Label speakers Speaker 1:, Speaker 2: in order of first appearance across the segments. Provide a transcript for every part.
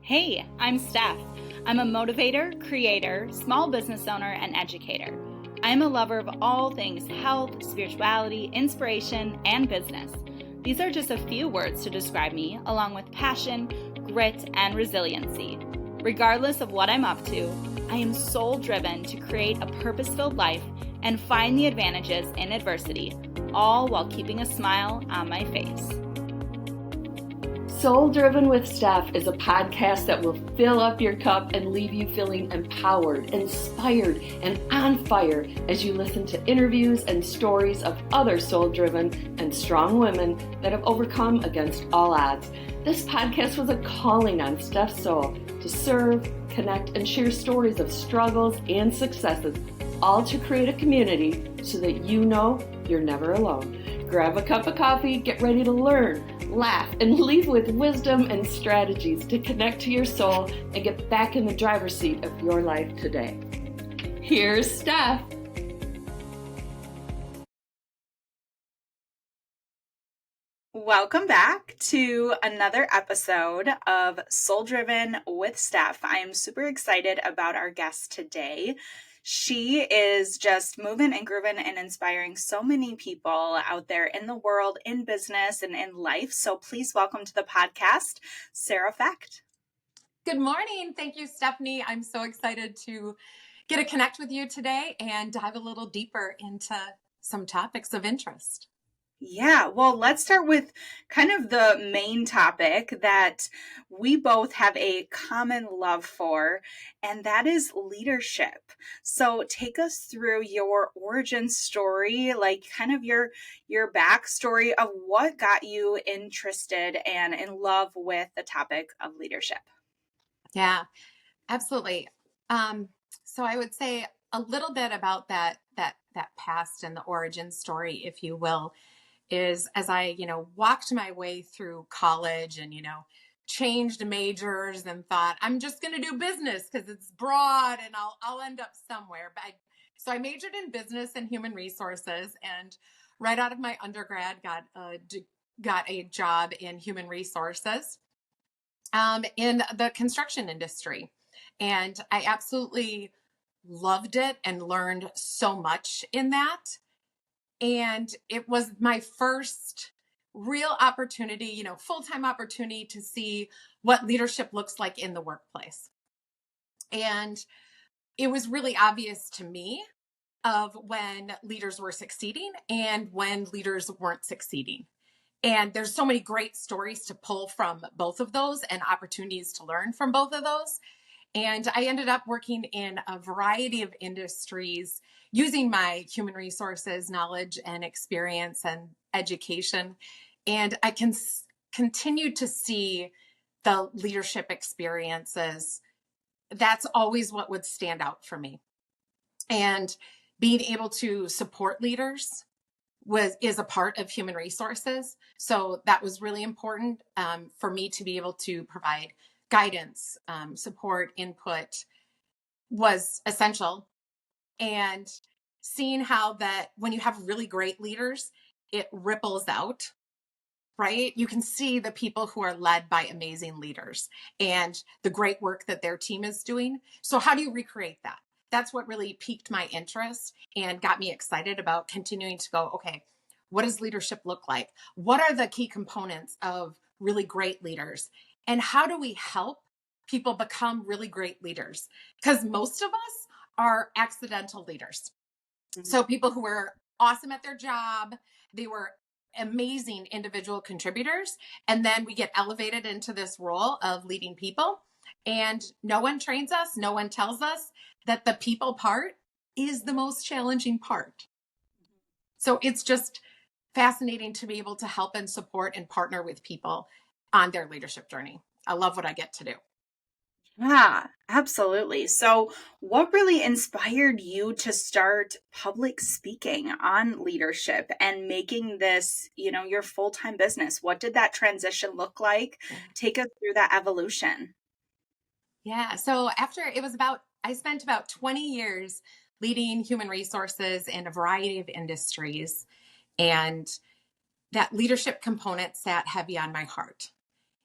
Speaker 1: Hey, I'm Steph. I'm a motivator, creator, small business owner, and educator. I'm a lover of all things health, spirituality, inspiration, and business. These are just a few words to describe me, along with passion, grit, and resiliency. Regardless of what I'm up to, I am soul-driven to create a purpose-filled life and find the advantages in adversity, all while keeping a smile on my face.
Speaker 2: Soul Driven with Steph is a podcast that will fill up your cup and leave you feeling empowered, inspired, and on fire as you listen to interviews and stories of other soul-driven and strong women that have overcome against all odds. This podcast was a calling on Steph's soul to serve, connect, and share stories of struggles and successes, all to create a community so that you know you're never alone. Grab a cup of coffee, get ready to learn, laugh, and leave with wisdom and strategies to connect to your soul and get back in the driver's seat of your life today. Here's Steph.
Speaker 1: Welcome back to another episode of Soul Driven with Steph. I am super excited about our guest today. She is just moving and grooving and inspiring so many people out there in the world, in business, and in life. So please welcome to the podcast, Sarah Fecht.
Speaker 3: Good morning. Thank you, Stephanie. I'm so excited to get to connect with you today and dive a little deeper into some topics of interest.
Speaker 1: Yeah, well, let's start with kind of the main topic that we both have a common love for, and that is leadership. So take us through your origin story, like kind of your backstory of what got you interested and in love with the topic of leadership.
Speaker 3: Yeah, absolutely. So I would say a little bit about that past and the origin story, if you will, is as I, walked my way through college and, changed majors and thought, I'm just going to do business because it's broad and I'll end up somewhere. So I majored in business and human resources, and right out of my undergrad got a job in human resources in the construction industry. And I absolutely loved it and learned so much in that. And it was my first real opportunity, full-time opportunity to see what leadership looks like in the workplace. And it was really obvious to me of when leaders were succeeding and when leaders weren't succeeding. And there's so many great stories to pull from both of those and opportunities to learn from both of those. And I ended up working in a variety of industries using my human resources knowledge and experience and education. And I can continue to see the leadership experiences. That's always what would stand out for me. And being able to support leaders is a part of human resources. So that was really important for me to be able to provide guidance, support, input was essential. And seeing how that when you have really great leaders, it ripples out, right? You can see the people who are led by amazing leaders and the great work that their team is doing. So how do you recreate that? That's what really piqued my interest and got me excited about continuing to go, okay, what does leadership look like? What are the key components of really great leaders? And how do we help people become really great leaders? Because most of us are accidental leaders. Mm-hmm. So people who were awesome at their job, they were amazing individual contributors. And then we get elevated into this role of leading people. And no one trains us, no one tells us that the people part is the most challenging part. So it's just fascinating to be able to help and support and partner with people on their leadership journey. I love what I get to do.
Speaker 1: Yeah, absolutely. So what really inspired you to start public speaking on leadership and making this, your full-time business? What did that transition look like? Take us through that evolution.
Speaker 3: Yeah. So I spent about 20 years leading human resources in a variety of industries, and that leadership component sat heavy on my heart.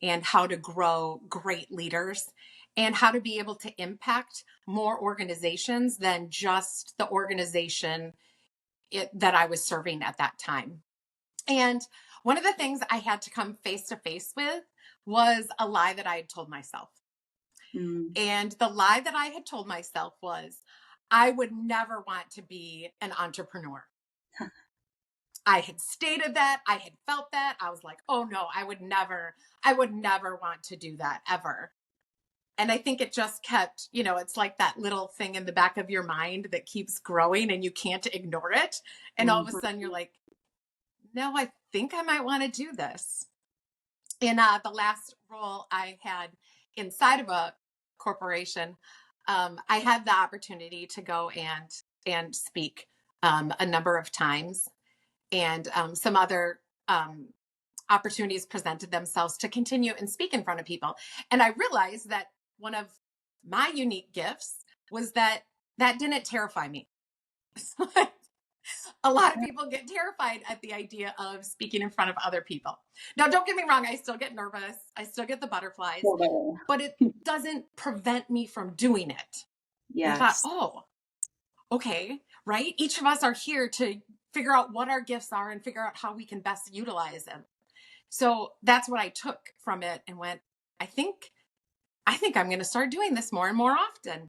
Speaker 3: and how to grow great leaders and how to be able to impact more organizations than just the organization that I was serving at that time. And one of the things I had to come face to face with was a lie that I had told myself. And the lie that I had told myself was, I would never want to be an entrepreneur. I had stated that, I had felt that. I was like, oh no, I would never want to do that ever. And I think it just kept, it's like that little thing in the back of your mind that keeps growing and you can't ignore it. And all of a sudden you're like, no, I think I might want to do this. In the last role I had inside of a corporation, I had the opportunity to go and speak a number of times, and some other opportunities presented themselves to continue and speak in front of people. And I realized that one of my unique gifts was that didn't terrify me. A lot of people get terrified at the idea of speaking in front of other people. Now, don't get me wrong. I still get nervous. I still get the butterflies, but it doesn't prevent me from doing it.
Speaker 1: Yes.
Speaker 3: I thought, oh, okay, right? Each of us are here to figure out what our gifts are and figure out how we can best utilize them. So that's what I took from it and went, I think I'm going to start doing this more and more often.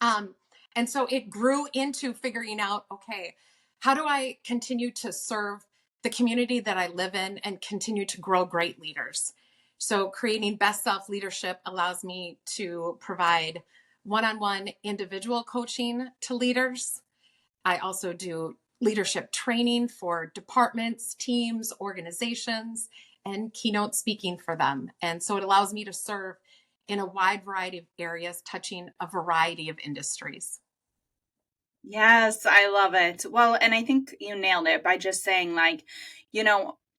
Speaker 3: And so it grew into figuring out, okay, how do I continue to serve the community that I live in and continue to grow great leaders? So creating Best Self Leadership allows me to provide one-on-one individual coaching to leaders. I also do leadership training for departments, teams, organizations, and keynote speaking for them. And so it allows me to serve in a wide variety of areas, touching a variety of industries.
Speaker 1: Yes, I love it. Well, and I think you nailed it by just saying, like,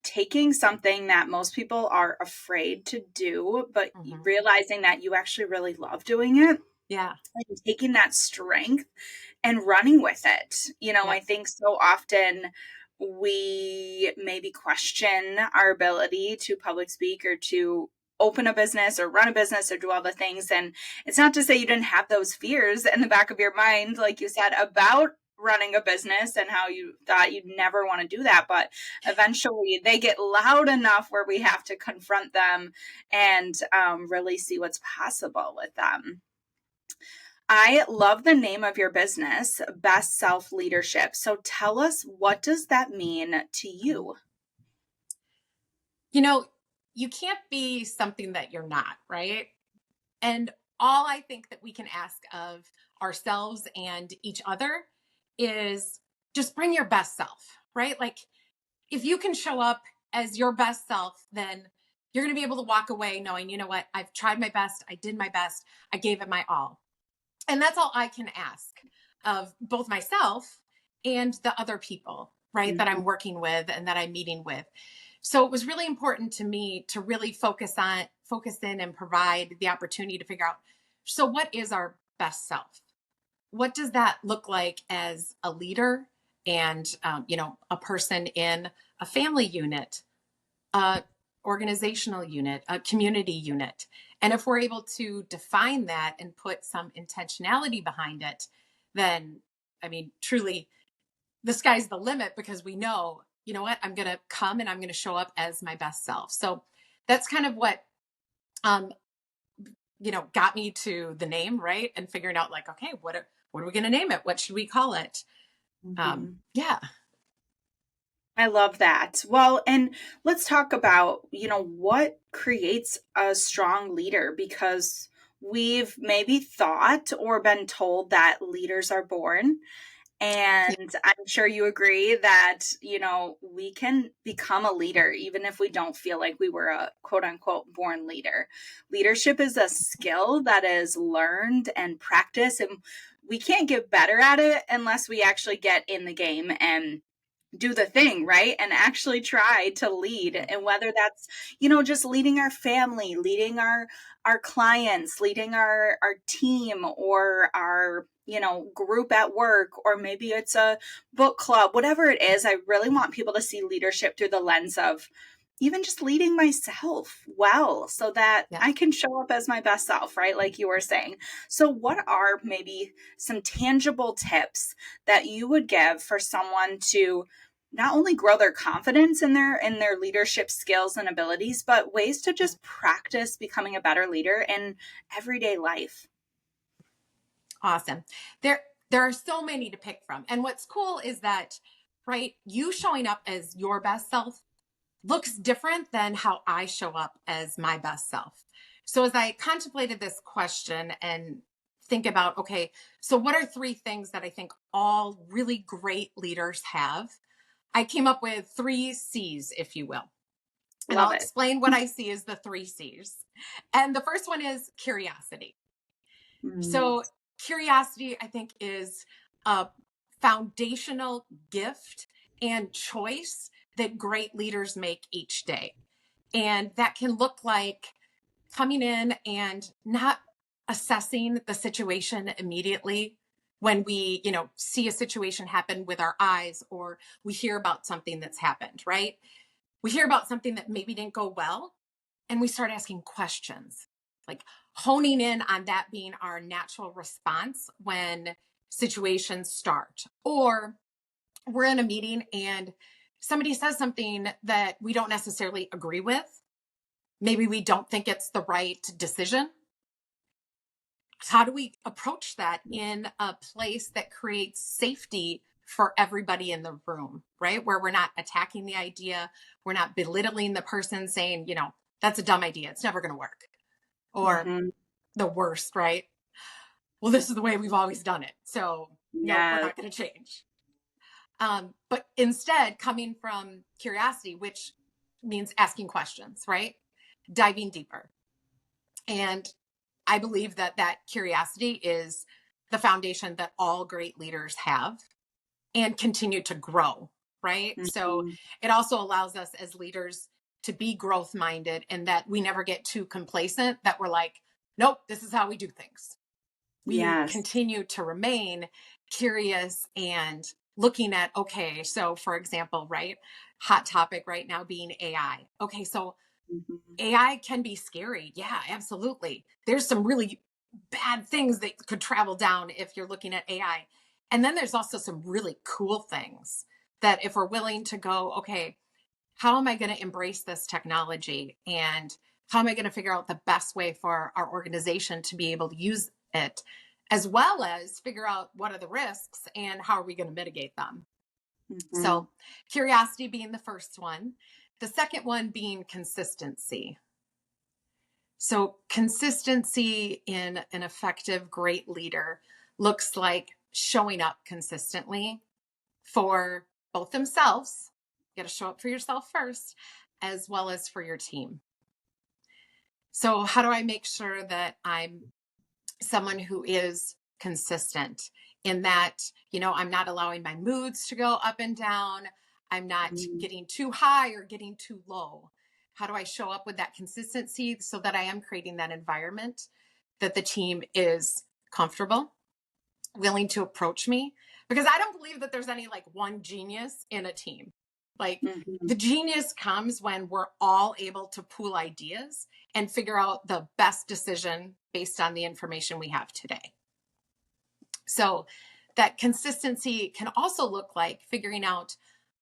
Speaker 1: taking something that most people are afraid to do, but realizing that you actually really love doing it.
Speaker 3: Yeah.
Speaker 1: And taking that strength and running with it. I think so often we maybe question our ability to public speak or to open a business or run a business or do all the things. And it's not to say you didn't have those fears in the back of your mind, like you said, about running a business and how you thought you'd never want to do that. But eventually they get loud enough where we have to confront them and really see what's possible with them. I love the name of your business, Best Self Leadership. So tell us, what does that mean to you?
Speaker 3: You can't be something that you're not, right? And all I think that we can ask of ourselves and each other is just bring your best self, right? Like if you can show up as your best self, then you're going to be able to walk away knowing, you know what, I've tried my best. I did my best. I gave it my all. And that's all I can ask of both myself and the other people, right, that I'm working with and that I'm meeting with. So it was really important to me to really focus in and provide the opportunity to figure out, so what is our best self? What does that look like as a leader and, a person in a family unit, a organizational unit, a community unit? And if we're able to define that and put some intentionality behind it, then, truly the sky's the limit, because we know, you know what, I'm going to come and I'm going to show up as my best self. So that's kind of what, got me to the name, right? And figuring out like, okay, what are we going to name it? What should we call it? Yeah.
Speaker 1: I love that. Well, and let's talk about, what creates a strong leader, because we've maybe thought or been told that leaders are born. And I'm sure you agree that, we can become a leader even if we don't feel like we were a quote unquote born leader. Leadership is a skill that is learned and practiced, and we can't get better at it unless we actually get in the game and do the thing, right? And actually try to lead. And whether that's, just leading our family, leading our clients, leading our team, or our, group at work, or maybe it's a book club, whatever it is, I really want people to see leadership through the lens of even just leading myself well so that
Speaker 3: Yes.
Speaker 1: I can show up as my best self, right? Like you were saying. So what are maybe some tangible tips that you would give for someone to not only grow their confidence in their leadership skills and abilities, but ways to just practice becoming a better leader in everyday life?
Speaker 3: Awesome. There are so many to pick from. And what's cool is that, right, you showing up as your best self looks different than how I show up as my best self. So as I contemplated this question and think about, okay, so what are three things that I think all really great leaders have? I came up with three C's, if you will. And
Speaker 1: Love
Speaker 3: I'll
Speaker 1: it.
Speaker 3: explain what I see as the three C's. And the first one is curiosity.
Speaker 1: Mm,
Speaker 3: So curiosity, I think, is a foundational gift and choice that great leaders make each day. And that can look like coming in and not assessing the situation immediately when we, see a situation happen with our eyes, or we hear about something that's happened, right? We hear about something that maybe didn't go well, and we start asking questions, like honing in on that being our natural response when situations start. Or we're in a meeting and somebody says something that we don't necessarily agree with. Maybe we don't think it's the right decision. How do we approach that in a place that creates safety for everybody in the room, right? Where we're not attacking the idea, we're not belittling the person saying, that's a dumb idea, it's never going to work. Or
Speaker 1: mm-hmm.
Speaker 3: the worst, right? Well, this is the way we've always done it. So, nope, we're
Speaker 1: Yeah.
Speaker 3: not going to change. But instead, coming from curiosity, which means asking questions, right? Diving deeper. And I believe that curiosity is the foundation that all great leaders have and continue to grow, right? So
Speaker 1: Mm-hmm.
Speaker 3: it also allows us as leaders to be growth minded, and that we never get too complacent that we're like, nope, this is how we do things. We
Speaker 1: Yes.
Speaker 3: continue to remain curious and looking at, okay, so for example, right, hot topic right now being AI. Okay, so
Speaker 1: Mm-hmm.
Speaker 3: AI can be scary. Yeah, absolutely. There's some really bad things that could travel down if you're looking at AI. And then there's also some really cool things that if we're willing to go, okay, how am I going to embrace this technology? And how am I going to figure out the best way for our organization to be able to use it, as well as figure out what are the risks and how are we going to mitigate them?
Speaker 1: Mm-hmm.
Speaker 3: So curiosity being the first one. The second one being consistency. So consistency in an effective, great leader looks like showing up consistently for both themselves. You got to show up for yourself first, as well as for your team. So how do I make sure that I'm someone who is consistent in that, I'm not allowing my moods to go up and down. I'm not getting too high or getting too low. How do I show up with that consistency so that I am creating that environment that the team is comfortable, willing to approach me? Because I don't believe that there's any like one genius in a team. Like
Speaker 1: Mm-hmm.
Speaker 3: the genius comes when we're all able to pool ideas and figure out the best decision based on the information we have today. So that consistency can also look like figuring out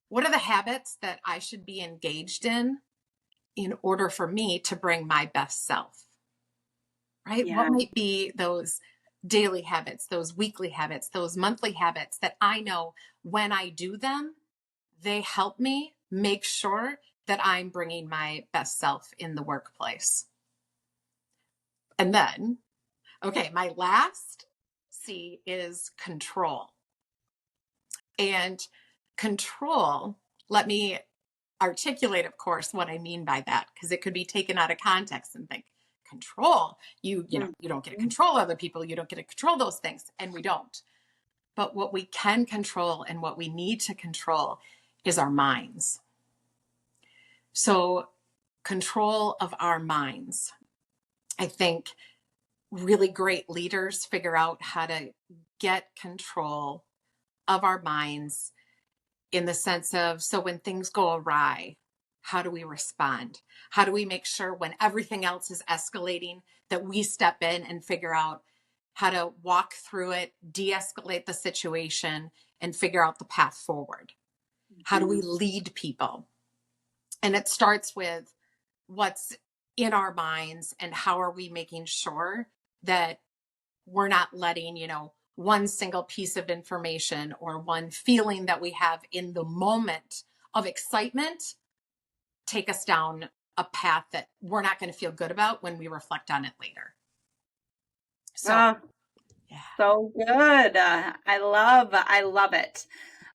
Speaker 3: what are the habits that I should be engaged in order for me to bring my best self, right?
Speaker 1: Yeah.
Speaker 3: What might be those daily habits, those weekly habits, those monthly habits that I know when I do them, they help me make sure that I'm bringing my best self in the workplace. And then, okay, my last C is control. And control, let me articulate, of course, what I mean by that, because it could be taken out of context and think, control, you don't get to control other people, you don't get to control those things, and we don't. But what we can control and what we need to control is our minds. So control of our minds. I think really great leaders figure out how to get control of our minds in the sense of, so when things go awry, how do we respond? How do we make sure when everything else is escalating that we step in and figure out how to walk through it, de-escalate the situation, and figure out the path forward? How do we lead people? And it starts with what's in our minds and how are we making sure that we're not letting, one single piece of information or one feeling that we have in the moment of excitement take us down a path that we're not going to feel good about when we reflect on it later. So,
Speaker 1: yeah. So good. I love it.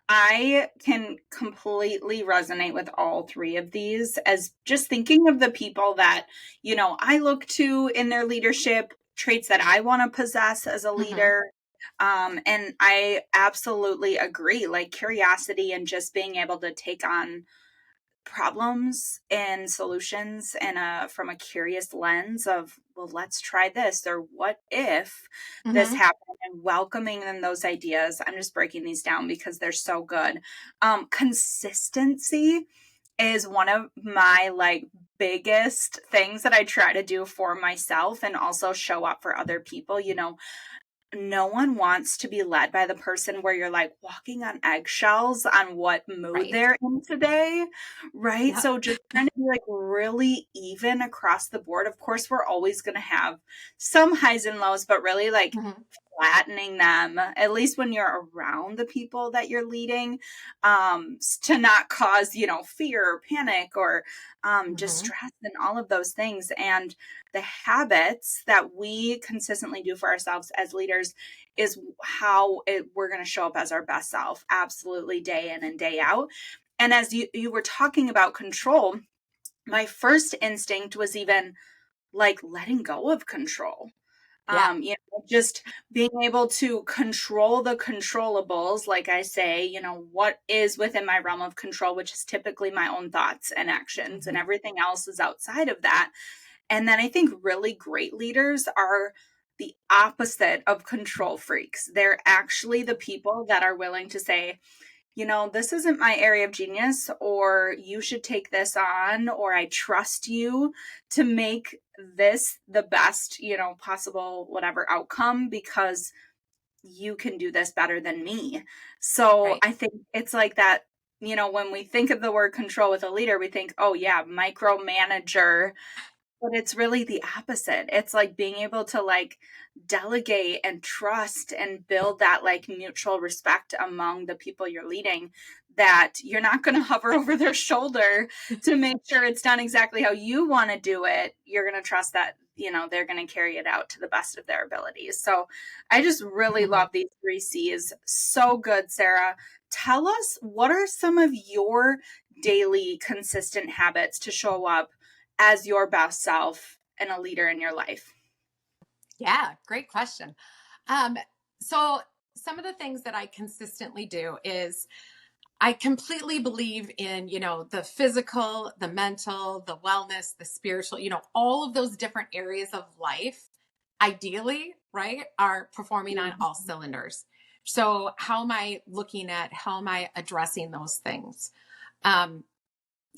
Speaker 1: I can completely resonate with all three of these, as just thinking of the people that, I look to in their leadership, traits that I want to possess as a leader. And I absolutely agree, like curiosity and just being able to take on problems and solutions and from a curious lens of, well, let's try this, or what if this happened, and welcoming in those ideas. I'm just breaking these down because they're so good. Consistency is one of my biggest things that I try to do for myself and also show up for other people. No one wants to be led by the person where you're walking on eggshells on what mood they're in today, right? Yeah. So just trying to be really even across the board. Of course, we're always going to have some highs and lows, but really flattening them, at least when you're around the people that you're leading, to not cause, fear or panic or distress and all of those things. And the habits that we consistently do for ourselves as leaders is how we're going to show up as our best self, absolutely, day in and day out. And as you were talking about control, my first instinct was even letting go of control. Yeah. Just being able to control the controllables, like I say, what is within my realm of control, which is typically my own thoughts and actions, and everything else is outside of that. And then I think really great leaders are the opposite of control freaks. They're actually the people that are willing to say, this isn't my area of genius, or you should take this on, or I trust you to make this the best, possible whatever outcome, because you can do this better than me. So I think it's like that, when we think of the word control with a leader, we think, oh yeah, micromanager. But it's really the opposite. It's being able to delegate and trust and build that mutual respect among the people you're leading, that you're not going to hover over their shoulder to make sure it's done exactly how you want to do it. You're going to trust that, they're going to carry it out to the best of their abilities. So I just really love these 3 C's. So good, Sarah. Tell us, what are some of your daily consistent habits to show up as your best self and a leader in your life?
Speaker 3: Yeah, great question. So some of the things that I consistently do is I completely believe in, the physical, the mental, the wellness, the spiritual, all of those different areas of life, ideally, right, are performing on all cylinders. So how am I addressing those things?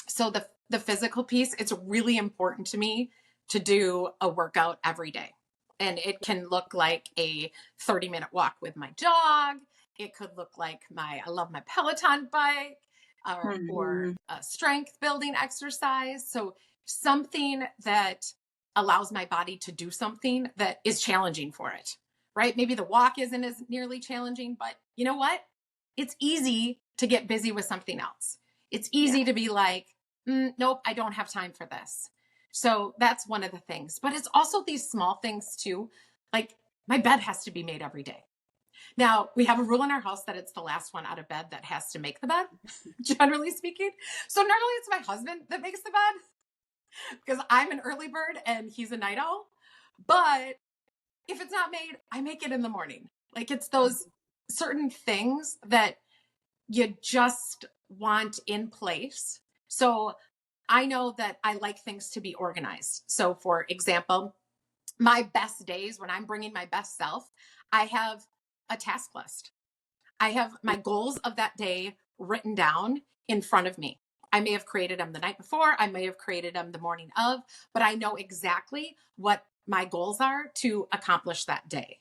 Speaker 3: So the physical piece, it's really important to me to do a workout every day. And it can look like a 30-minute walk with my dog. It could look like I love my Peloton bike, or a strength building exercise. So something that allows my body to do something that is challenging for it, right? Maybe the walk isn't as nearly challenging, but you know what? It's easy to get busy with something else. It's easy to be nope, I don't have time for this. So that's one of the things. But it's also these small things too. My bed has to be made every day. Now, we have a rule in our house that it's the last one out of bed that has to make the bed, generally speaking. So normally it's my husband that makes the bed, because I'm an early bird and he's a night owl. But if it's not made, I make it in the morning. It's those certain things that you just want in place. So I know that I like things to be organized. So for example, my best days, when I'm bringing my best self, I have a task list. I have my goals of that day written down in front of me. I may have created them the night before, I may have created them the morning of, but I know exactly what my goals are to accomplish that day.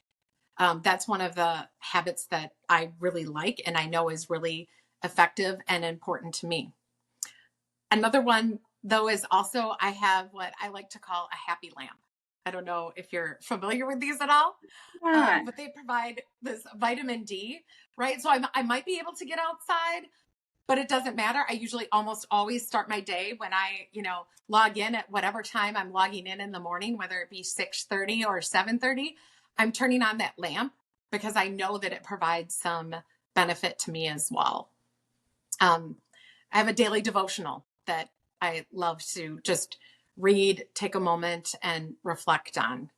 Speaker 3: That's one of the habits that I really like and I know is really effective and important to me. Another one, though, is also I have what I like to call a happy lamp. I don't know if you're familiar with these at all,
Speaker 1: Yeah.
Speaker 3: but they provide this vitamin D, right? So I might be able to get outside, but it doesn't matter. I usually almost always start my day when I, log in at whatever time I'm logging in the morning, whether it be 6:30 or 7:30, I'm turning on that lamp because I know that it provides some benefit to me as well. I have a daily devotional that I love to just read, take a moment and reflect on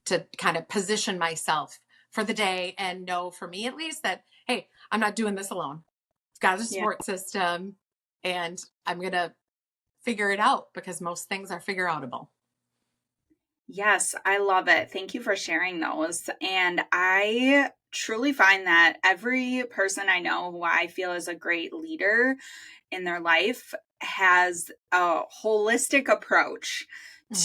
Speaker 3: to kind of position myself for the day and know for me at least that, hey, I'm not doing this alone. I've got a support system and I'm going to figure it out because most things are figure outable.
Speaker 1: Yes, I love it. Thank you for sharing those. And I truly find that every person I know who I feel is a great leader in their life has a holistic approach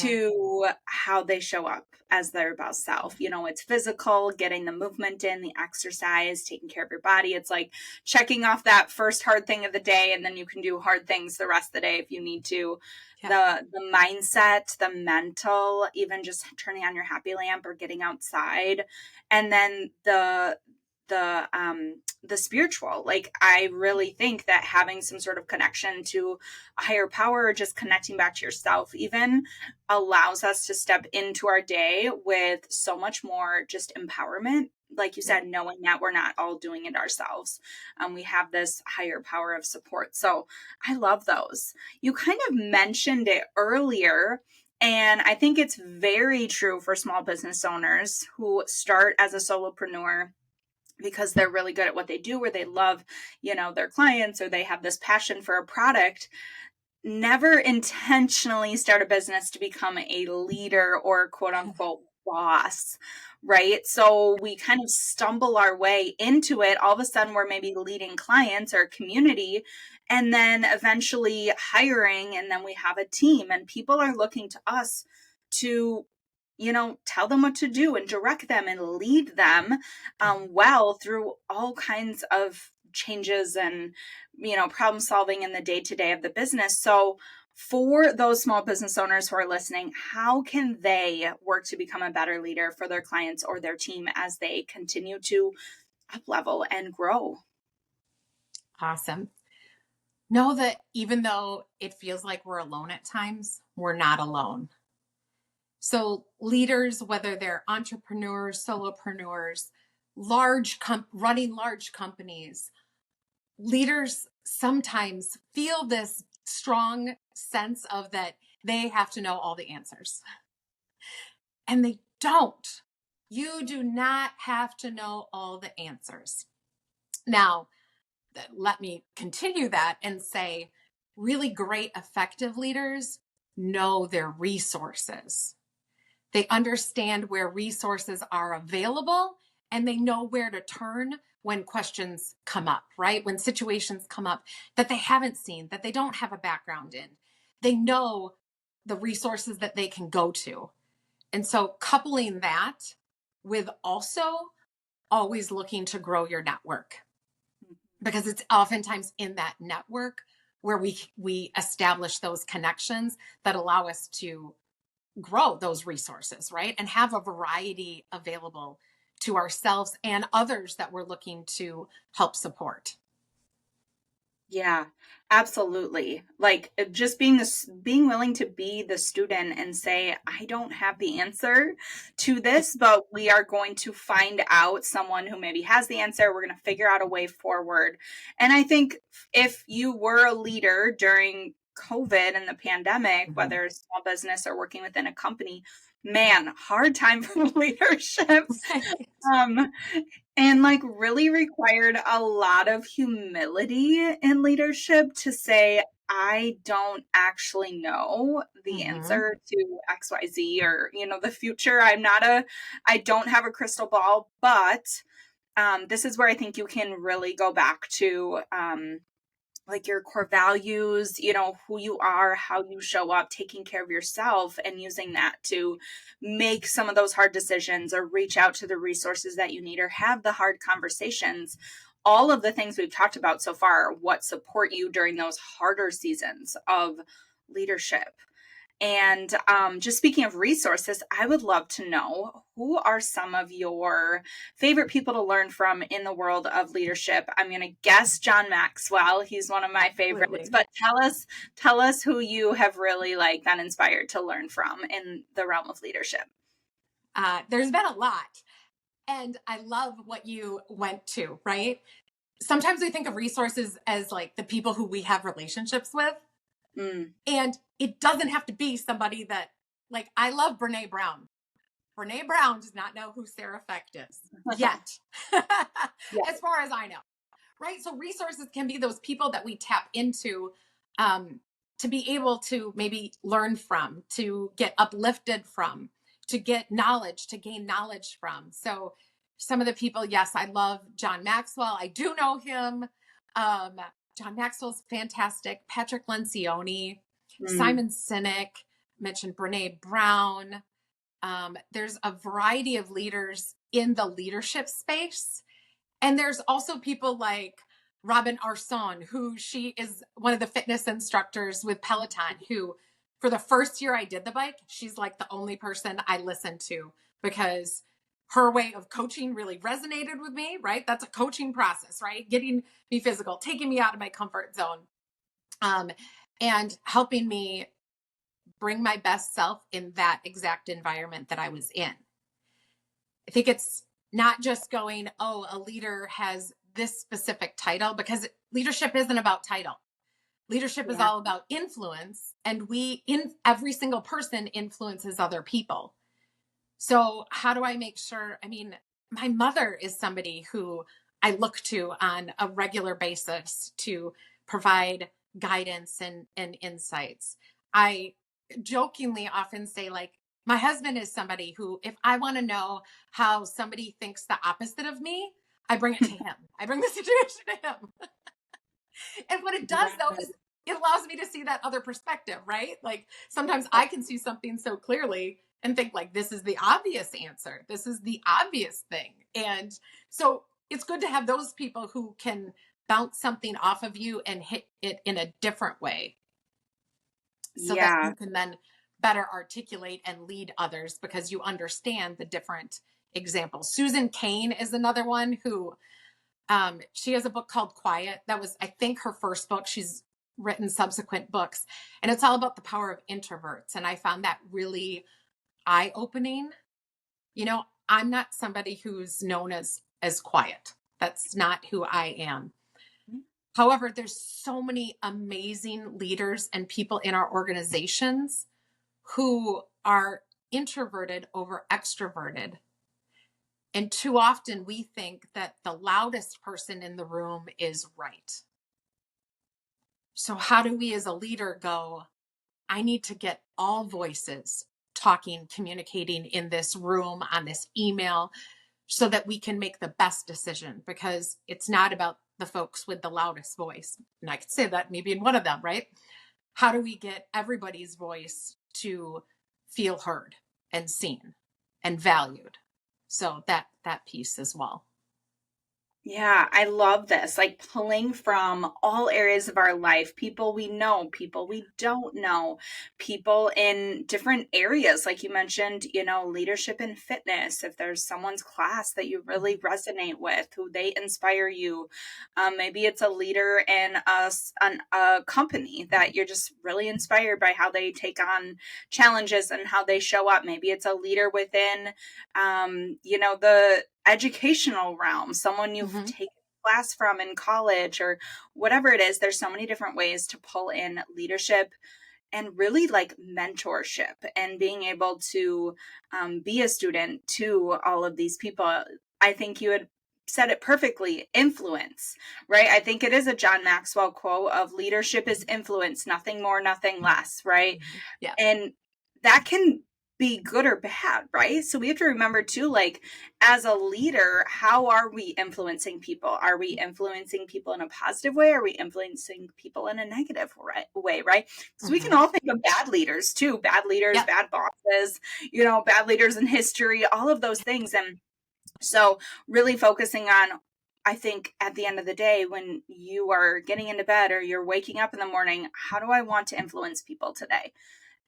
Speaker 1: to how they show up as their best self. It's physical, getting the movement in, the exercise, taking care of your body. It's like checking off that first hard thing of the day, and then you can do hard things the rest of the day if you need to. Yeah. The mindset, the mental, even just turning on your happy lamp or getting outside. And then the spiritual, like I really think that having some sort of connection to a higher power or just connecting back to yourself even allows us to step into our day with so much more just empowerment. Like you said, knowing that we're not all doing it ourselves. We have this higher power of support. So I love those. You kind of mentioned it earlier, and I think it's very true for small business owners who start as a solopreneur because they're really good at what they do, or they love, their clients, or they have this passion for a product. Never intentionally start a business to become a leader or quote unquote boss, right? So we kind of stumble our way into it. All of a sudden we're maybe leading clients or community, and then eventually hiring, and then we have a team, and people are looking to us to tell them what to do and direct them and lead them well through all kinds of changes and, problem solving in the day-to-day of the business. So for those small business owners who are listening, how can they work to become a better leader for their clients or their team as they continue to up level and grow?
Speaker 3: Awesome. Know that even though it feels like we're alone at times, we're not alone. So leaders, whether they're entrepreneurs, solopreneurs, running large companies, leaders sometimes feel this strong sense of that they have to know all the answers. And they don't. You do not have to know all the answers. Now, let me continue that and say really great, effective leaders know their resources. They understand where resources are available and they know where to turn when questions come up, right? When situations come up that they haven't seen, that they don't have a background in. They know the resources that they can go to. And so coupling that with also always looking to grow your network, because it's oftentimes in that network where we establish those connections that allow us to grow those resources, right? And have a variety available to ourselves and others that we're looking to help support.
Speaker 1: Yeah, absolutely. Like just being willing to be the student and say, I don't have the answer to this, but we are going to find out someone who maybe has the answer. We're going to figure out a way forward. And I think if you were a leader during COVID and the pandemic, whether it's small business or working within a company, man, hard time for leadership. And like really required a lot of humility in leadership to say, I don't actually know the answer to XYZ or, the future. I don't have a crystal ball, but this is where I think you can really go back to like your core values, you know, who you are, how you show up, taking care of yourself, and using that to make some of those hard decisions or reach out to the resources that you need or have the hard conversations. All of the things we've talked about so far are what support you during those harder seasons of leadership. And just speaking of resources, I would love to know, who are some of your favorite people to learn from in the world of leadership? I'm going to guess John Maxwell. He's one of my favorites.
Speaker 3: Absolutely.
Speaker 1: But tell us who you have really like been inspired to learn from in the realm of leadership.
Speaker 3: There's been a lot, and I love what you went to, right? Sometimes we think of resources as like the people who we have relationships with. And it doesn't have to be somebody that, like, I love Brene Brown. Brene Brown does not know who Sarah Fecht is yet, as far as I know, right? So resources can be those people that we tap into to be able to maybe learn from, to get uplifted from, to get knowledge, to gain knowledge from. So some of the people, yes, I love John Maxwell. I do know him. John Maxwell's fantastic. Patrick Lencioni, Simon Sinek, mentioned Brene Brown. There's a variety of leaders in the leadership space. And there's also people like Robin Arson, who she is one of the fitness instructors with Peloton, who for the first year I did the bike, she's like the only person I listened to because her way of coaching really resonated with me, right? That's a coaching process, right? Getting me physical, taking me out of my comfort zone, and helping me bring my best self in that exact environment that I was in. I think it's not just going, oh, a leader has this specific title, because leadership isn't about title. Leadership is all about influence, and every single person influences other people. So how do I make sure? I mean, my mother is somebody who I look to on a regular basis to provide guidance and insights. I jokingly often say, like, my husband is somebody who, if I want to know how somebody thinks the opposite of me, I bring it to him. I bring the situation to him. And what it does, though, is it allows me to see that other perspective, right? Like, sometimes I can see something so clearly and think, like, this is the obvious answer. This is the obvious thing. And so it's good to have those people who can bounce something off of you and hit it in a different way, so that you can then better articulate and lead others because you understand the different examples. Susan Cain is another one who, she has a book called Quiet. That was, I think, her first book. She's written subsequent books, and it's all about the power of introverts. And I found that really eye-opening. You know, I'm not somebody who's known as quiet. That's not who I am. However, there's so many amazing leaders and people in our organizations who are introverted over extroverted. And too often we think that the loudest person in the room is right. So how do we as a leader go, I need to get all voices talking, communicating in this room, on this email, so that we can make the best decision? Because it's not about the folks with the loudest voice. And I could say that maybe in one of them, right? How do we get everybody's voice to feel heard and seen and valued? So that piece as well.
Speaker 1: Yeah, I love this. Like, pulling from all areas of our life, people we know, people we don't know, people in different areas. Like you mentioned, you know, leadership and fitness. If there's someone's class that you really resonate with, who they inspire you, maybe it's a leader in a company that you're just really inspired by how they take on challenges and how they show up. Maybe it's a leader within, you know, the educational realm, someone you've taken class from in college or whatever it is. There's so many different ways to pull in leadership and really like mentorship and being able to be a student to all of these people. I think you had said it perfectly, influence, right? I think it is a John Maxwell quote of leadership is influence, nothing more, nothing less, right?
Speaker 3: Yeah.
Speaker 1: And that can be good or bad, right? So we have to remember too, like as a leader, how are we influencing people? Are we influencing people in a positive way? Are we influencing people in a negative way, right? So we can all think of bad leaders too, bad leaders,
Speaker 3: Yep.
Speaker 1: bad bosses, bad leaders in history, all of those things. And so really focusing on, I think at the end of the day, when you are getting into bed or you're waking up in the morning, how do I want to influence people today?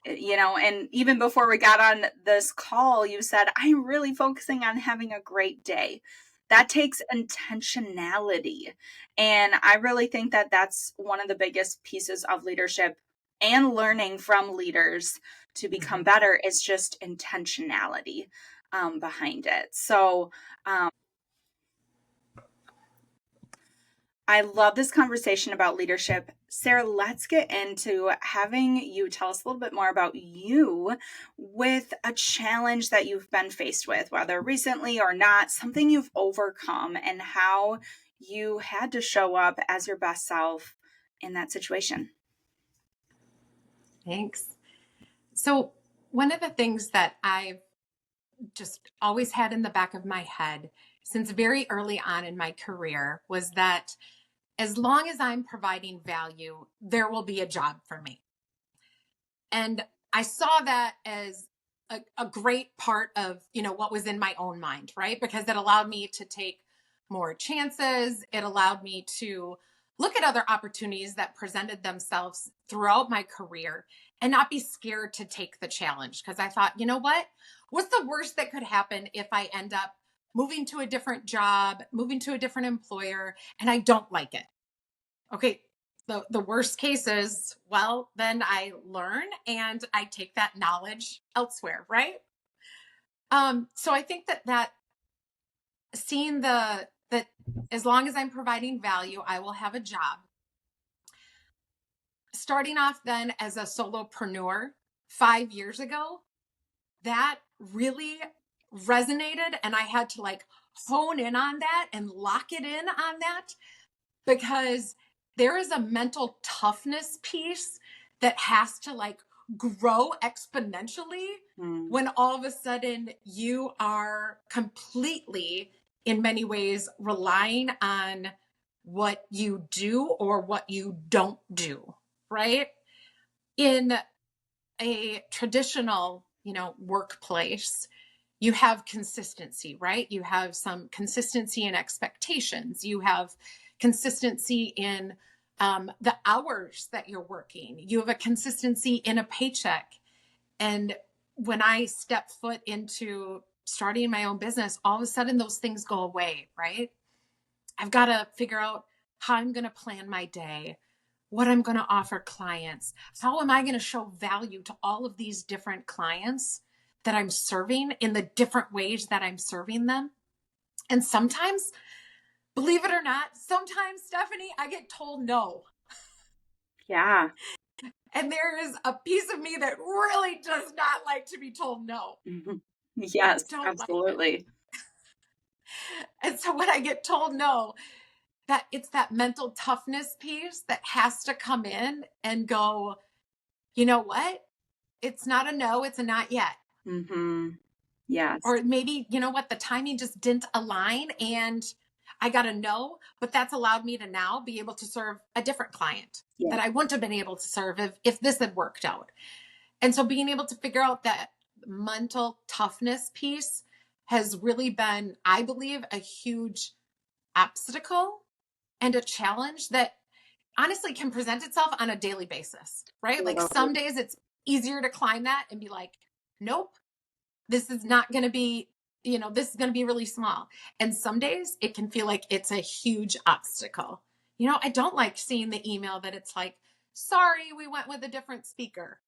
Speaker 1: And even before we got on this call, you said, I'm really focusing on having a great day. That takes intentionality. And I really think that that's one of the biggest pieces of leadership and learning from leaders to become better is just intentionality behind it. So I love this conversation about leadership. Sarah, let's get into having you tell us a little bit more about you with a challenge that you've been faced with, whether recently or not, something you've overcome and how you had to show up as your best self in that situation.
Speaker 3: Thanks. So one of the things that I've just always had in the back of my head since very early on in my career was that as long as I'm providing value, there will be a job for me. And I saw that as a great part of, what was in my own mind, right? Because it allowed me to take more chances. It allowed me to look at other opportunities that presented themselves throughout my career and not be scared to take the challenge. Because I thought, you know what? What's the worst that could happen if I end up moving to a different job, moving to a different employer, and I don't like it? Okay, the worst case is, well, then I learn and I take that knowledge elsewhere, right? So I think that seeing that as long as I'm providing value, I will have a job. Starting off then as a solopreneur 5 years ago, that really resonated, and I had to hone in on that and lock it in on that, because there is a mental toughness piece that has to grow exponentially when all of a sudden you are completely, in many ways, relying on what you do or what you don't do, right? In a traditional, workplace, you have consistency, right? You have some consistency in expectations. You have consistency in the hours that you're working. You have a consistency in a paycheck. And when I step foot into starting my own business, all of a sudden those things go away, right? I've got to figure out how I'm going to plan my day, what I'm going to offer clients, how am I going to show value to all of these different clients that I'm serving in the different ways that I'm serving them. And sometimes, believe it or not, sometimes, Stephanie, I get told no.
Speaker 1: Yeah.
Speaker 3: And there is a piece of me that really does not like to be told no.
Speaker 1: Mm-hmm. Yes, absolutely.
Speaker 3: Like and so when I get told no, that it's that mental toughness piece that has to come in and go, you know what? It's not a no, it's a not yet.
Speaker 1: Mm-hmm. Yes.
Speaker 3: Or maybe, you know what, the timing just didn't align and I got a no, but that's allowed me to now be able to serve a different client that I wouldn't have been able to serve if this had worked out. And so being able to figure out that mental toughness piece has really been, I believe, a huge obstacle and a challenge that honestly can present itself on a daily basis, right? Like some days it's easier to climb that and be like, nope, this is not going to be, this is going to be really small. And some days it can feel like it's a huge obstacle. I don't like seeing the email that it's like, sorry, we went with a different speaker.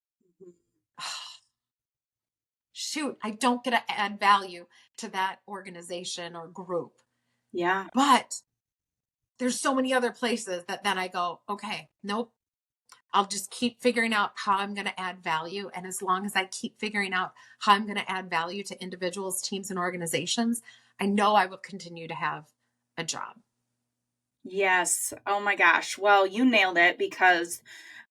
Speaker 3: Shoot, I don't get to add value to that organization or group.
Speaker 1: Yeah.
Speaker 3: But there's so many other places that then I go, okay, nope. I'll just keep figuring out how I'm going to add value. And as long as I keep figuring out how I'm going to add value to individuals, teams, and organizations, I know I will continue to have a job.
Speaker 1: Yes. Oh my gosh. Well, you nailed it, because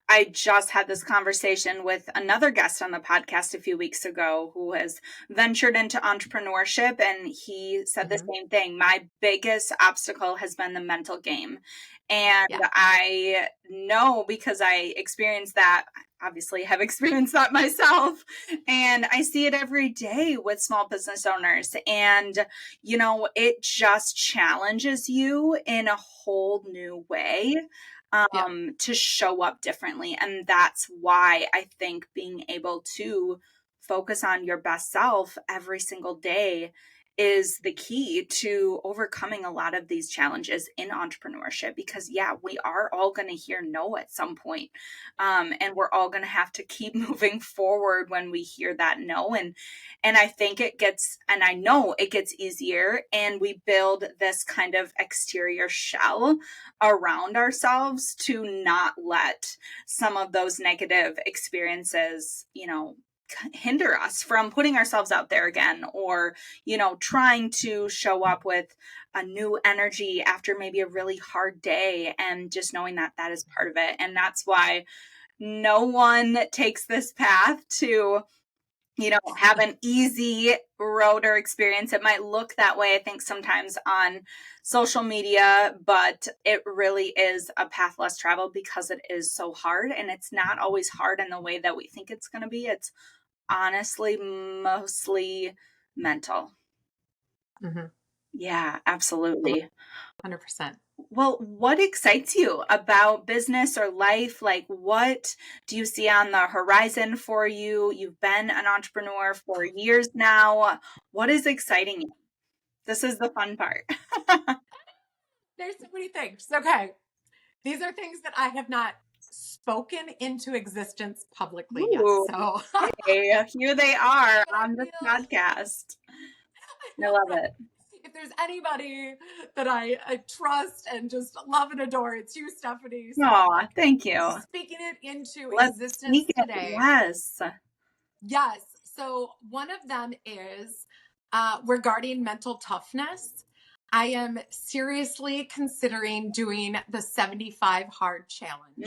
Speaker 1: I just had this conversation with another guest on the podcast a few weeks ago who has ventured into entrepreneurship, and he said the same thing. My biggest obstacle has been the mental game. And
Speaker 3: Yeah.
Speaker 1: I know, because I experienced that, obviously have experienced that myself, and I see it every day with small business owners. And, it just challenges you in a whole new way.
Speaker 3: Yeah.
Speaker 1: To show up differently. And that's why I think being able to focus on your best self every single day is the key to overcoming a lot of these challenges in entrepreneurship. Because we are all going to hear no at some point. And we're all going to have to keep moving forward when we hear that no. And I think and I know it gets easier, and we build this kind of exterior shell around ourselves to not let some of those negative experiences, hinder us from putting ourselves out there again, or, trying to show up with a new energy after maybe a really hard day, and just knowing that that is part of it. And that's why no one takes this path to have an easy road or experience. It might look that way, I think, sometimes on social media, but it really is a path less traveled because it is so hard. And it's not always hard in the way that we think it's going to be. It's honestly mostly mental. Yeah, absolutely.
Speaker 3: 100%.
Speaker 1: Well, what excites you about business or life? Like, what do you see on the horizon for you? You've been an entrepreneur for years now. What is exciting you? This is the fun part.
Speaker 3: There's so many things. Okay. These are things that I have not spoken into existence publicly yet. So
Speaker 1: hey, here they are on the podcast. I love it.
Speaker 3: If there's anybody that I trust and just love and adore, it's you, Stephanie. So
Speaker 1: Aw, thank you.
Speaker 3: Speaking it into
Speaker 1: Let's
Speaker 3: existence
Speaker 1: speak it.
Speaker 3: today.
Speaker 1: Yes.
Speaker 3: So one of them is regarding mental toughness. I am seriously considering doing the 75 hard challenge.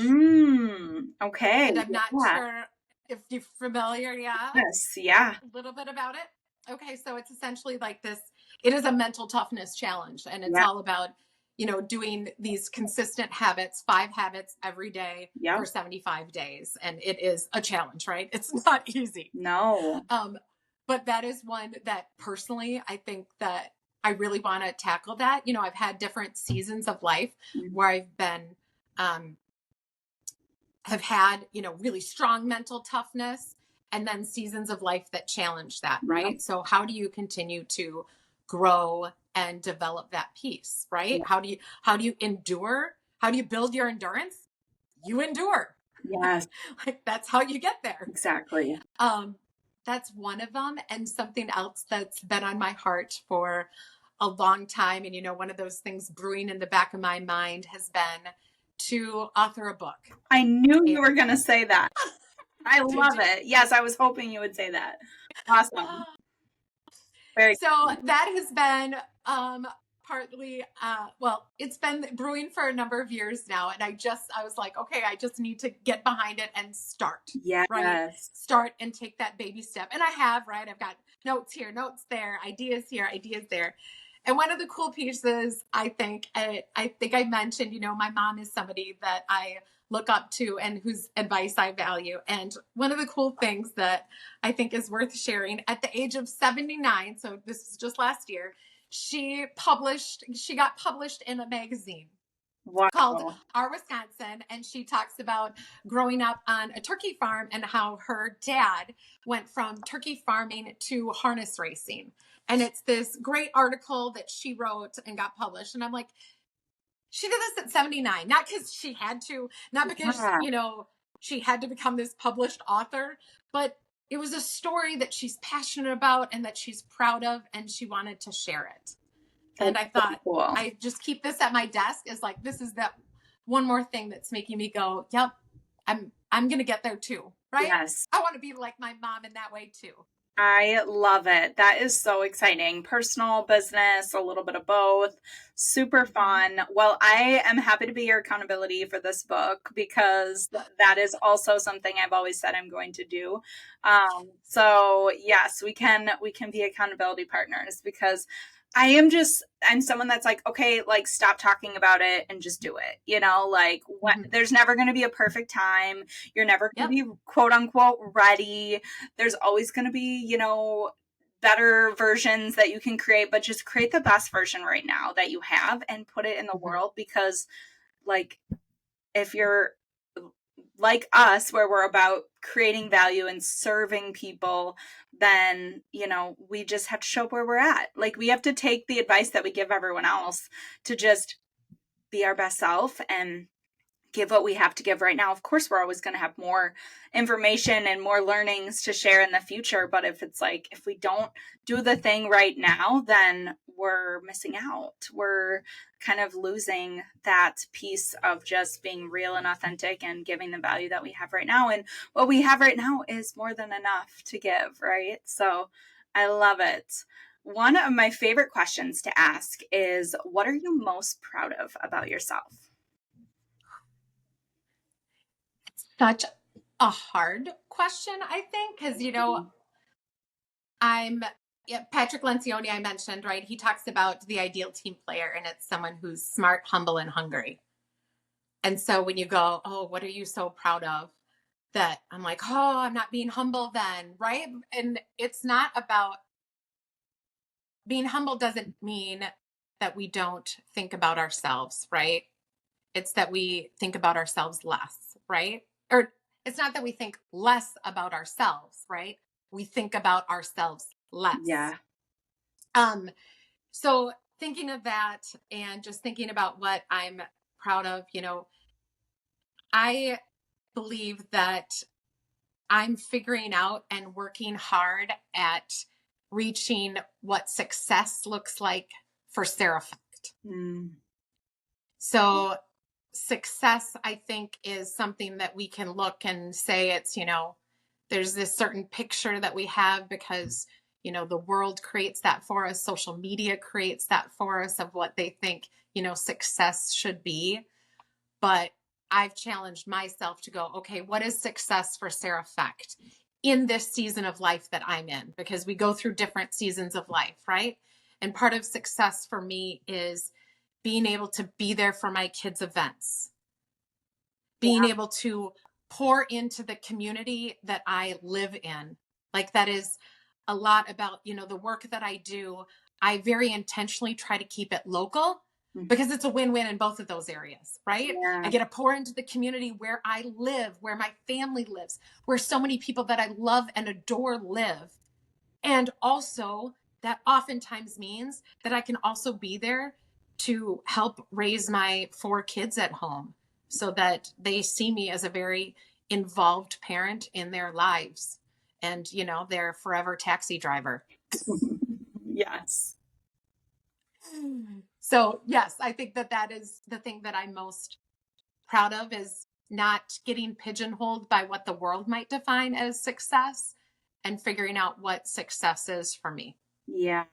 Speaker 1: Okay.
Speaker 3: And I'm not sure if you're familiar. Yeah.
Speaker 1: Yes. Yeah.
Speaker 3: A little bit about it. Okay. So it's essentially like this. It is a mental toughness challenge, and it's all about, doing these consistent habits, 5 habits every day for 75 days. And it is a challenge, right? It's not easy.
Speaker 1: No.
Speaker 3: But that is one that personally, I think that I really want to tackle that. I've had different seasons of life where I've been, have had, really strong mental toughness, and then seasons of life that challenge that, right? So how do you continue to grow and develop that piece, right? How do you endure? How do you build your endurance? You endure.
Speaker 1: Yes.
Speaker 3: Like, that's how you get there.
Speaker 1: Exactly.
Speaker 3: That's one of them. And something else that's been on my heart for a long time, and one of those things brewing in the back of my mind has been to author a book.
Speaker 1: I knew you were going to say that. I love it. Yes, I was hoping you would say that. Awesome.
Speaker 3: So that has been partly, it's been brewing for a number of years now. And I was like, okay, I just need to get behind it and start.
Speaker 1: Yes.
Speaker 3: Right? Start and take that baby step. And I have, right? I've got notes here, notes there, ideas here, ideas there. And one of the cool pieces, I think I mentioned, my mom is somebody that I look up to and whose advice I value. And one of the cool things that I think is worth sharing, at the age of 79, so this is just last year, she got published in a magazine called Our Wisconsin. And she talks about growing up on a turkey farm and how her dad went from turkey farming to harness racing. And it's this great article that she wrote and got published. And I'm like, she did this at 79, not because she had to, not because, she had to become this published author, but it was a story that she's passionate about and that she's proud of, and she wanted to share it. And I thought, cool. I just keep this at my desk as like, this is that one more thing that's making me go, yep, I'm going to get there too. Right.
Speaker 1: Yes.
Speaker 3: I want to be like my mom in that way too.
Speaker 1: I love it. That is so exciting. Personal, business, a little bit of both. Super fun. Well, I am happy to be your accountability for this book because that is also something I've always said I'm going to do. So yes, we can be accountability partners because I'm someone that's like, okay, like stop talking about it and just do it. Like there's never going to be a perfect time. You're never going to be quote unquote ready. There's always going to be, better versions that you can create, but just create the best version right now that you have and put it in the world because like if you're like us where we're about creating value and serving people, then we just have to show up where we're at. Like we have to take the advice that we give everyone else to just be our best self and give what we have to give right now. Of course, we're always going to have more information and more learnings to share in the future. But if we don't do the thing right now, then we're missing out. We're kind of losing that piece of just being real and authentic and giving the value that we have right now. And what we have right now is more than enough to give, right? So I love it. One of my favorite questions to ask is, what are you most proud of about yourself?
Speaker 3: Such a hard question, I think, because, Patrick Lencioni, I mentioned, right? He talks about the ideal team player, and it's someone who's smart, humble, and hungry. And so when you go, oh, what are you so proud of? That I'm like, oh, I'm not being humble then, right? And it's not about being humble doesn't mean that we don't think about ourselves, right? It's that we think about ourselves less, right? Or it's not that we think less about ourselves, right? We think about ourselves less.
Speaker 1: Yeah.
Speaker 3: So thinking of that and just thinking about what I'm proud of, I believe that I'm figuring out and working hard at reaching what success looks like for Sarah Fecht. So success, I think, is something that we can look and say it's, there's this certain picture that we have because, the world creates that for us. Social media creates that for us of what they think, success should be. But I've challenged myself to go, okay, what is success for Sarah Fecht in this season of life that I'm in? Because we go through different seasons of life, right? And part of success for me is being able to be there for my kids' events, being able to pour into the community that I live in. Like that is a lot about, the work that I do. I very intentionally try to keep it local because it's a win-win in both of those areas, right?
Speaker 1: Yeah.
Speaker 3: I get to pour into the community where I live, where my family lives, where so many people that I love and adore live. And also that oftentimes means that I can also be there to help raise my 4 kids at home so that they see me as a very involved parent in their lives and, their forever taxi driver.
Speaker 1: Yes.
Speaker 3: So yes, I think that is the thing that I'm most proud of is not getting pigeonholed by what the world might define as success and figuring out what success is for me.
Speaker 1: Yeah,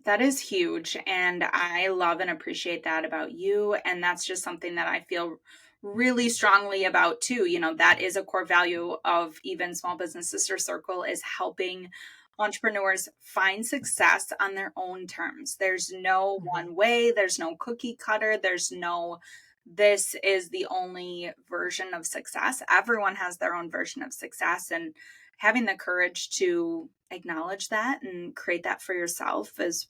Speaker 1: that is huge. And I love and appreciate that about you. And that's just something that I feel really strongly about too. That is a core value of even Small Business Sister Circle is helping entrepreneurs find success on their own terms. There's no one way. There's no cookie cutter. There's no, this is the only version of success. Everyone has their own version of success, and having the courage to acknowledge that and create that for yourself is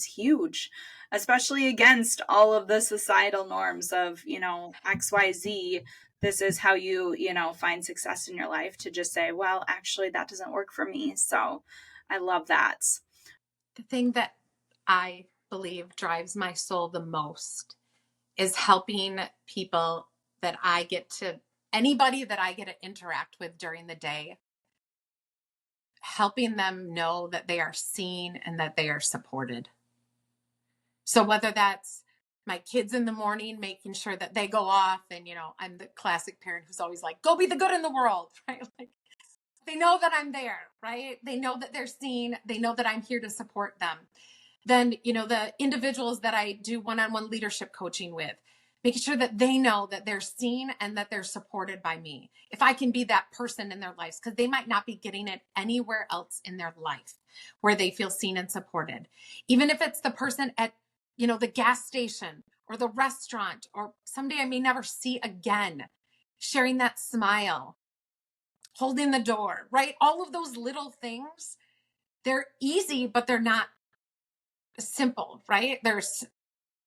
Speaker 1: huge, especially against all of the societal norms of, XYZ. This is how you, find success in your life, to just say, well, actually that doesn't work for me. So I love that.
Speaker 3: The thing that I believe drives my soul the most is helping people that anybody that I get to interact with during the day, helping them know that they are seen and that they are supported. So whether that's my kids in the morning, making sure that they go off and, I'm the classic parent who's always like, go be the good in the world, right? Like, They know that I'm there, right? They know that they're seen. They know that I'm here to support them. Then, the individuals that I do one-on-one leadership coaching with, making sure that they know that they're seen and that they're supported by me. If I can be that person in their lives, because they might not be getting it anywhere else in their life where they feel seen and supported. Even if it's the person at, the gas station or the restaurant, or someday I may never see again, sharing that smile, holding the door, right? All of those little things, they're easy, but they're not simple, right? There's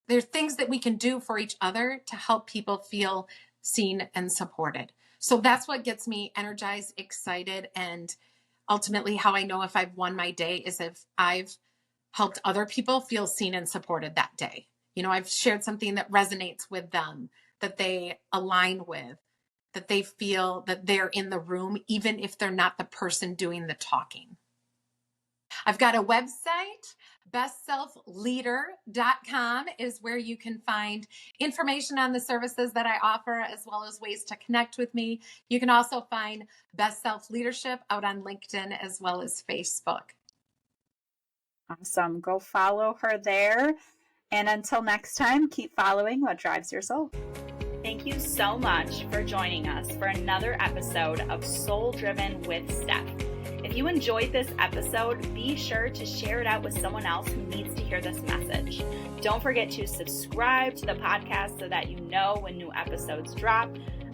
Speaker 3: things that we can do for each other to help people feel seen and supported. So that's what gets me energized, excited, and ultimately how I know if I've won my day is if I've helped other people feel seen and supported that day. I've shared something that resonates with them, that they align with, that they feel that they're in the room, even if they're not the person doing the talking. I've got a website, bestselfleader.com is where you can find information on the services that I offer, as well as ways to connect with me. You can also find Best Self Leadership out on LinkedIn as well as Facebook.
Speaker 1: Awesome. Go follow her there. And until next time, keep following what drives your soul. Thank you so much for joining us for another episode of Soul Driven with Steph. If you enjoyed this episode, be sure to share it out with someone else who needs to hear this message. Don't forget to subscribe to the podcast so that you know when new episodes drop.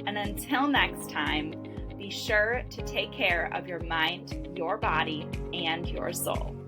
Speaker 1: And until next time, be sure to take care of your mind, your body, and your soul.